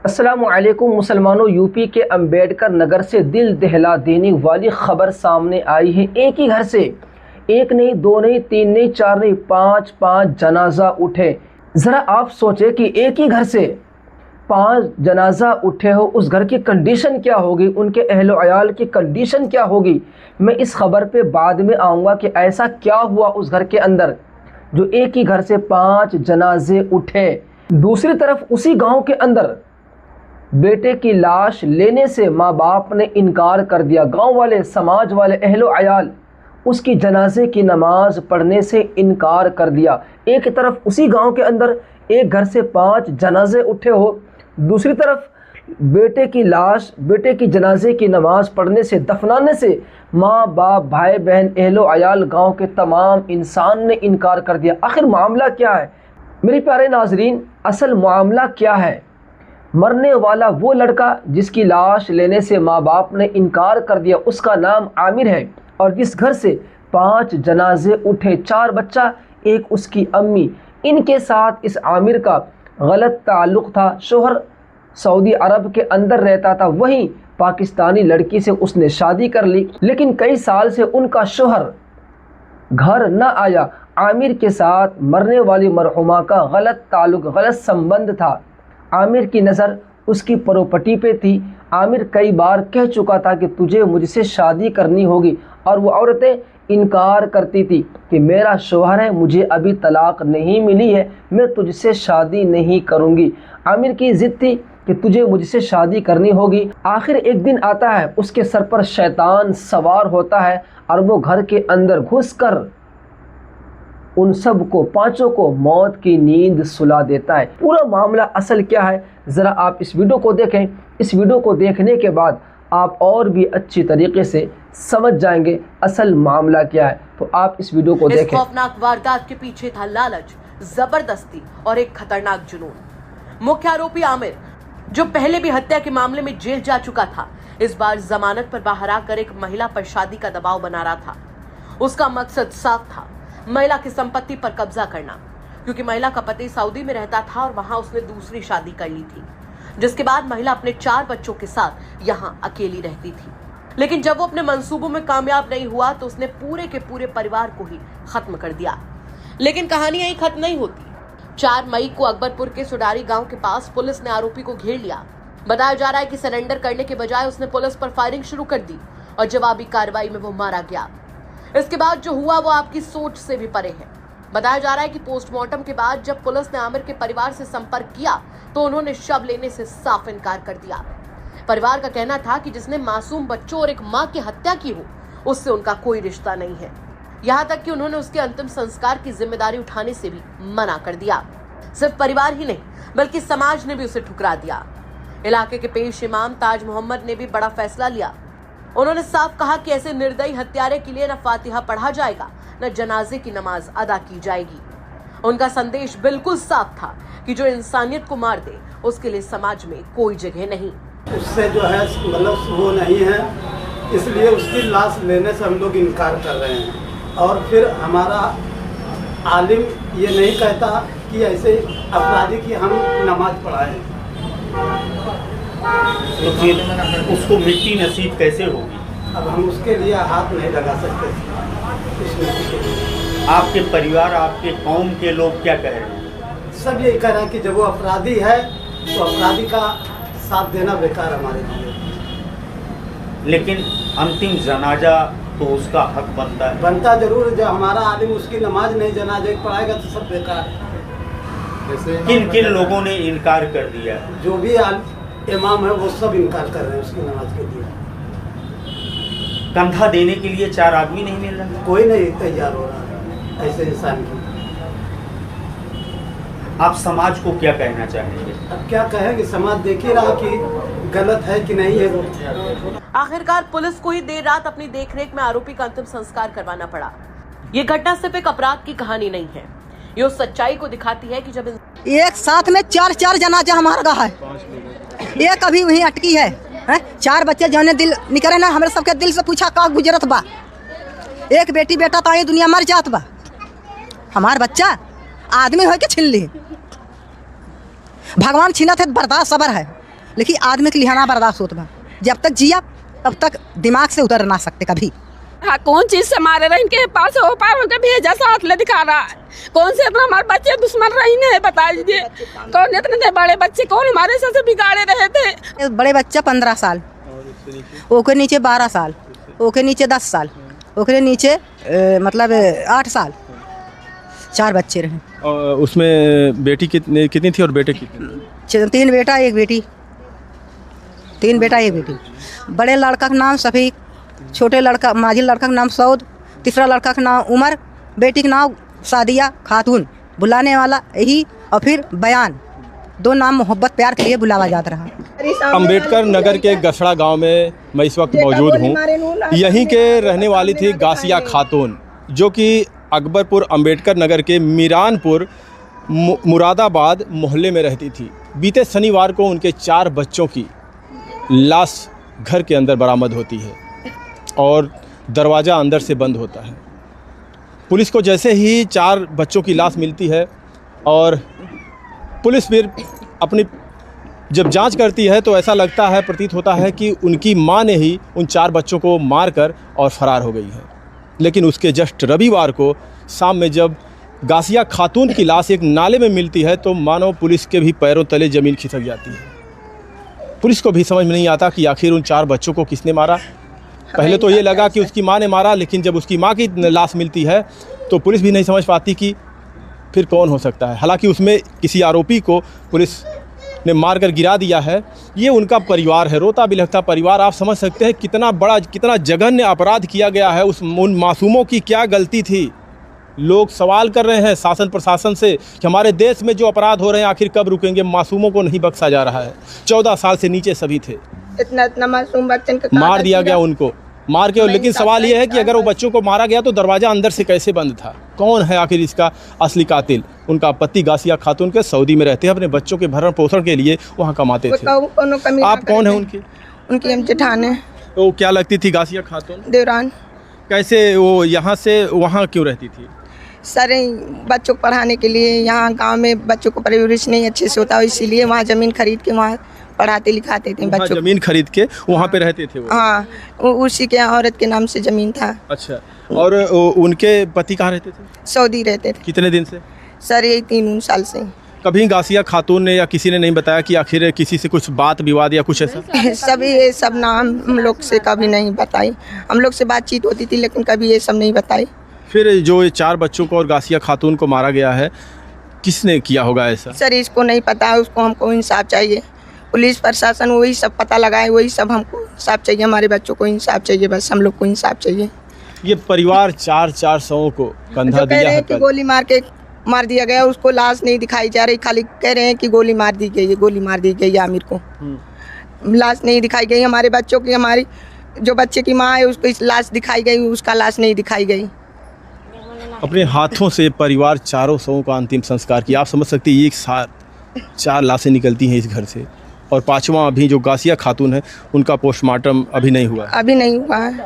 अस्सलामुअलैकुम मुसलमानों। यूपी के अंबेडकर नगर से दिल दहला देने वाली खबर सामने आई है। एक ही घर से एक नहीं, दो नहीं, तीन नहीं, चार नहीं, पाँच जनाजा उठे। ज़रा आप सोचें कि एक ही घर से 5 जनाजा उठे हो, उस घर की कंडीशन क्या होगी, उनके अहलो अयाल की कंडीशन क्या होगी। मैं इस खबर पे बाद में आऊँगा कि ऐसा क्या हुआ उस घर के अंदर जो एक ही घर से 5 जनाजे उठे। दूसरी तरफ उसी गांव के अंदर बेटे की लाश लेने से माँ बाप ने इनकार कर दिया। गांव वाले, समाज वाले, अहलो अयाल उसकी जनाजे की नमाज पढ़ने से इनकार कर दिया। एक तरफ उसी गांव के अंदर एक घर से 5 जनाजे उठे हो, दूसरी तरफ बेटे की लाश, बेटे की जनाजे की नमाज पढ़ने से, दफनाने से माँ बाप, भाई बहन, अहलो अयाल, गांव के तमाम इंसान ने इनकार कर दिया। आखिर मामला क्या है मेरे प्यारे नाजरीन? असल मामला क्या है? मरने वाला वो लड़का जिसकी लाश लेने से माँ बाप ने इनकार कर दिया, उसका नाम आमिर है। और जिस घर से 5 जनाजे उठे, 4 बच्चा, एक उसकी अम्मी, इनके साथ इस आमिर का गलत ताल्लुक़ था। शोहर सऊदी अरब के अंदर रहता था, वहीं पाकिस्तानी लड़की से उसने शादी कर ली, लेकिन कई साल से उनका शोहर घर न आया। आमिर के साथ मरने वाली मरहुमा का गलत ताल्लुक़, गलत संबंध था। आमिर की नज़र उसकी प्रॉपर्टी पे थी। आमिर कई बार कह चुका था कि तुझे मुझसे शादी करनी होगी, और वो औरतें इनकार करती थी कि मेरा शौहर है, मुझे अभी तलाक नहीं मिली है, मैं तुझसे शादी नहीं करूँगी। आमिर की ज़िद थी कि तुझे मुझसे शादी करनी होगी। आखिर एक दिन आता है, उसके सर पर शैतान सवार होता है और वो घर के अंदर घुसकर उन सब को, 5 को मौत की नींद सुला देता है। पूरा मामला असल क्या है, ज़रा आप इस वीडियो को देखें। इस वीडियो को देखने के बाद आप और भी अच्छी तरीके से समझ जाएंगे असल मामला क्या है। तो आप इस वीडियो को देखें। इस खौफनाक वारदात के पीछे था लालच, जबरदस्ती और एक खतरनाक जुनून। मुख्य आरोपी आमिर, जो पहले भी हत्या के मामले में जेल जा चुका था, इस बार जमानत पर बाहर आकर एक महिला पर शादी का दबाव बना रहा था। उसका मकसद साफ था, महिला की संपत्ति पर कब्जा करना, क्योंकि महिला का पति सऊदी में रहता था और वहां उसने दूसरी शादी कर ली थी, जिसके बाद महिला अपने 4 बच्चों के साथ यहां अकेली रहती थी। लेकिन जब वो अपने मंसूबों में कामयाब नहीं हुआ तो उसने पूरे के पूरे परिवार को ही खत्म कर दिया। लेकिन कहानी यहीं खत्म नहीं होती। 4 मई को अकबरपुर के सुडारी गांव के पास पुलिस ने आरोपी को घेर लिया। बताया जा रहा है कि सरेंडर करने के बजाय उसने पुलिस पर फायरिंग शुरू कर दी और जवाबी कार्रवाई में वो मारा गया। इसके बाद जो हुआ वो आपकी सोच से भी परे है। बताया जा रहा है कि पोस्टमार्टम के बाद जब पुलिस ने आमिर के परिवार से संपर्क किया तो उन्होंने शव लेने से साफ इनकार कर दिया। परिवार का कहना था कि जिसने मासूम बच्चों और एक मां की हत्या की हो, उससे उनका कोई रिश्ता नहीं है। यहाँ तक कि उन्होंने उसके अंतिम संस्कार की जिम्मेदारी उठाने से भी मना कर दिया। सिर्फ परिवार ही नहीं बल्कि समाज ने भी उसे ठुकरा दिया। इलाके के पेश इमाम ताज मोहम्मद ने भी बड़ा फैसला लिया। उन्होंने साफ कहा कि ऐसे निर्दयी हत्यारे के लिए न फातिहा पढ़ा जाएगा, न जनाजे की नमाज अदा की जाएगी। उनका संदेश बिल्कुल साफ था कि जो इंसानियत को मार दे उसके लिए समाज में कोई जगह नहीं। उससे जो है मतलब वो नहीं है, इसलिए उसकी लाश लेने से हम लोग इनकार कर रहे हैं। और फिर हमारा आलिम ये नहीं कहता कि ऐसे अपराधी की हम नमाज पढ़ाएं। तो फिर उसको मिट्टी नसीब कैसे होगी? अब हम उसके लिए हाथ नहीं लगा सकते। आपके परिवार, आपके कौम के लोग क्या कह रहे हैं? सब यही कह रहे हैं कि जब वो अपराधी है तो अपराधी का साथ देना बेकार हमारे लिए। लेकिन अंतिम जनाजा तो उसका हक बनता है। बनता जरूर है। जब हमारा आलिम उसकी नमाज नहीं जनाजे पढ़ाएगा तो सब बेकार है। किन किन लोगों ने इनकार कर दिया? जो भी इमाम है वो सब इनकार कर रहे हैं उसकी नमाज के लिए। कंधा देने के लिए 4 आदमी नहीं मिल रहे? कोई नहीं तैयार हो रहा है ऐसे इंसान की। आप समाज को क्या कहना चाहेंगे? अब क्या कहेंगे, समाज देख ही रहा कि गलत है कि नहीं है वो। आखिरकार पुलिस को ही देर रात अपनी देखरेख में आरोपी का अंतिम संस्कार करवाना पड़ा। ये घटना सिर्फ एक अपराध की कहानी नहीं है, ये उस सच्चाई को दिखाती है कि जब एक साथ में 4 जनाजा हमारा रहा है, एक अभी वहीं अटकी है। 4 बच्चे जाने दिल निकले ना, हमारे सबके दिल से पूछा का गुजरत बा। एक बेटी बेटा तो ये दुनिया मर जात बा, हमार बच्चा आदमी हो के छीन ली। भगवान छीनत है, बर्दाश्त सबर है। लेकिन आदमी के लिहाना बर्दाश्त होता बा। जब तक जिया तब तक दिमाग से उतर ना सकते कभी। हाँ, कौन चीज से मारे रहे इनके पास हो पार होकर भेजा साथ ले दिखा रहा है। कौन से इतना हमारे बच्चे दुश्मन रही नहीं बता दीजिए। कौन इतने थे बड़े बच्चे कौन हमारे साथ बिगाड़े रहे थे। बड़े बच्चा 15 साल, ओके नीचे 12 साल, ओके नीचे 10 साल, ओके नीचे मतलब 8 साल, 4 बच्चे रहे। और उसमें बेटी कितनी थी और बेटे कितने? 3 बेटा 1 बेटी, 3 बेटा 1 बेटी। बड़े लड़का का नाम शफीक, छोटे लड़का माझी लड़का का नाम सऊद, तीसरा लड़का का नाम उमर, बेटी का नाम सादिया खातून। बुलाने वाला यही और फिर बयान, 2 नाम मोहब्बत प्यार के लिए बुलावा जाता रहा। अंबेडकर नगर के गसड़ा गांव में मैं इस वक्त मौजूद हूं। यहीं के रहने वाली थी गासिया खातून, जो कि अकबरपुर अंबेडकर नगर के मीरानपुर मुरादाबाद मोहल्ले में रहती थी। बीते शनिवार को उनके 4 बच्चों की लाश घर के अंदर बरामद होती है और दरवाज़ा अंदर से बंद होता है। पुलिस को जैसे ही 4 बच्चों की लाश मिलती है और पुलिस फिर अपनी जब जांच करती है तो ऐसा लगता है, प्रतीत होता है कि उनकी मां ने ही उन 4 बच्चों को मारकर और फरार हो गई है। लेकिन उसके जस्ट रविवार को शाम में जब गासिया खातून की लाश एक नाले में मिलती है तो मानो पुलिस के भी पैरों तले ज़मीन खिसक जाती है। पुलिस को भी समझ में नहीं आता कि आखिर उन 4 बच्चों को किसने मारा। पहले तो ये लगा कि उसकी मां ने मारा, लेकिन जब उसकी मां की लाश मिलती है तो पुलिस भी नहीं समझ पाती कि फिर कौन हो सकता है। हालांकि उसमें किसी आरोपी को पुलिस ने मारकर गिरा दिया है। ये उनका परिवार है, रोता बिलखता परिवार। आप समझ सकते हैं कितना जघन्य अपराध किया गया है। उन मासूमों की क्या गलती थी। लोग सवाल कर रहे हैं शासन प्रशासन से कि हमारे देश में जो अपराध हो रहे हैं आखिर कब रुकेंगे। मासूमों को नहीं बख्शा जा रहा है। 14 साल से नीचे सभी थे। इतना मासूम बच्चन का मार दिया गया उनको, मार के। लेकिन सवाल ये है कि अगर वो बच्चों को मारा गया तो दरवाज़ा अंदर से कैसे बंद था? कौन है आखिर इसका असली कातिल? उनका पति गासिया खातून के सऊदी में रहते हैं, अपने बच्चों के भरण पोषण के लिए वहाँ कमाते थे। आप कौन है उनकी? उनकी हम जेठान है। तो क्या लगती थी गासिया खातून? देवरान। कैसे वो यहाँ से वहाँ क्यों रहती थी? सारे बच्चों को पढ़ाने के लिए, यहाँ गांव में बच्चों को परवरिश नहीं अच्छे से होता, इसीलिए वहाँ ज़मीन खरीद के वहाँ पढ़ाते लिखाते थे बच्चों को। ज़मीन खरीद के वहाँ पे रहते थे वो? हाँ, उसी के औरत के नाम से ज़मीन था। अच्छा, और उनके पति कहाँ रहते थे? सऊदी रहते थे। कितने दिन से? सर यही 3 साल से। कभी गासिया खातून ने या किसी ने नहीं बताया कि आखिर किसी से कुछ बात विवाद या कुछ ऐसा? सभी ये सब नाम हम लोग से कभी नहीं बताई। हम लोग से बातचीत होती थी लेकिन कभी ये सब नहीं बताई। फिर जो 4 बच्चों को और गासिया खातून को मारा गया है, किसने किया होगा ऐसा? सर इसको नहीं पता, उसको हमको इंसाफ चाहिए। पुलिस प्रशासन वही सब पता लगाए, वही सब हमको इंसाफ चाहिए। हमारे बच्चों को इंसाफ चाहिए, बस हम लोग को इंसाफ चाहिए। ये परिवार 4 शवों को कंधा दिया है कि गोली मार दिया गया, उसको लाश नहीं दिखाई जा रही, खाली कह रहे हैं कि गोली मार दी गई है, गोली मार दी गई है आमिर को। लाश नहीं दिखाई गई। हमारे बच्चों की, हमारी जो बच्चे की माँ है उसको लाश दिखाई गई, उसका लाश नहीं दिखाई गई। अपने हाथों से परिवार 4 शवों का अंतिम संस्कार किया। आप समझ सकते हैं एक साथ 4 लाशें निकलती हैं इस घर से, और 5वां अभी जो गासिया खातून है उनका पोस्टमार्टम अभी नहीं हुआ है। अभी नहीं हुआ है।